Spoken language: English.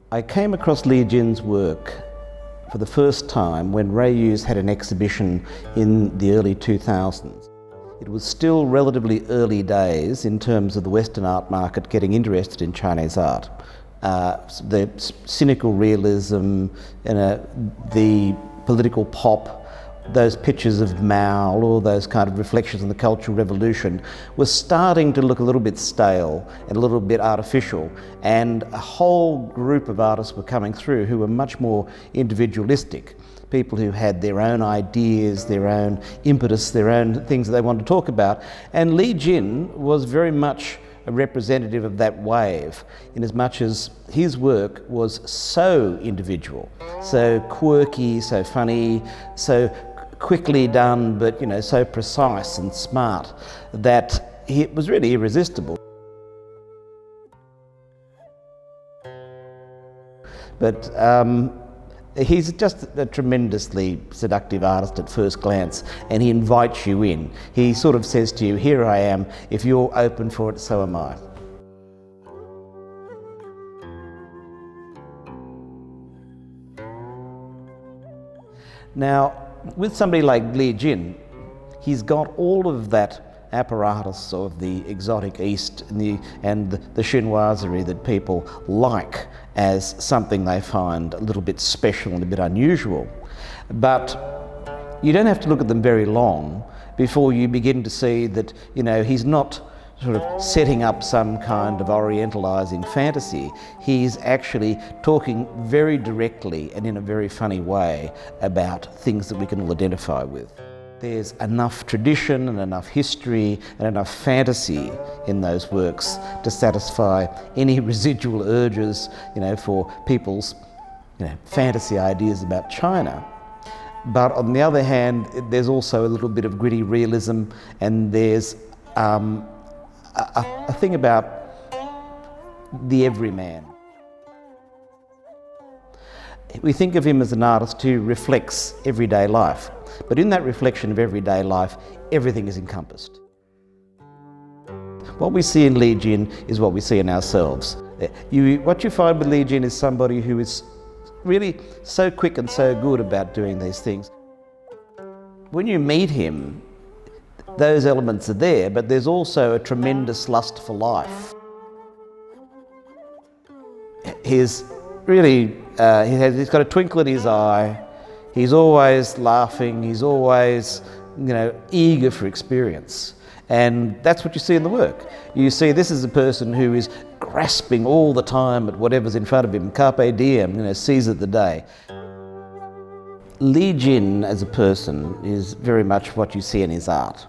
I came across Li Jin's work for the first time when Ray Hughes had an exhibition in the early 2000s. It was still relatively early days in terms of the Western art market getting interested in Chinese art. The cynical realism, the political pop, those pictures of Mao, all those kind of reflections on the Cultural Revolution was starting to look a little bit stale and a little bit artificial, and a whole group of artists were coming through who were much more individualistic. People who had their own ideas, their own impetus, their own things that they wanted to talk about. And Li Jin was very much a representative of that wave, in as much as his work was so individual, so quirky, so funny, so quickly done, but so precise and smart that it was really irresistible. But he's just a tremendously seductive artist at first glance, and he invites you in. He sort of says to you, here I am, if you're open for it, so am I. Now, with somebody like Li Jin, he's got all of that apparatus of the exotic East and the chinoiserie that people like as something they find a little bit special and a bit unusual. But you don't have to look at them very long before you begin to see that he's not sort of setting up some kind of orientalizing fantasy. He's actually talking very directly and in a very funny way about things that we can all identify with. There's enough tradition and enough history and enough fantasy in those works to satisfy any residual urges, for people's, fantasy ideas about China. But on the other hand, there's also a little bit of gritty realism, and there's a thing about the everyman. We think of him as an artist who reflects everyday life, but in that reflection of everyday life, everything is encompassed. What we see in Li Jin is what we see in ourselves. What you find with Li Jin is somebody who is really so quick and so good about doing these things. When you meet him, those elements are there, but there's also a tremendous lust for life. He's really, he's got a twinkle in his eye. He's always laughing. He's always, eager for experience. And that's what you see in the work. You see this is a person who is grasping all the time at whatever's in front of him. Carpe diem, seize the day. Li Jin as a person is very much what you see in his art.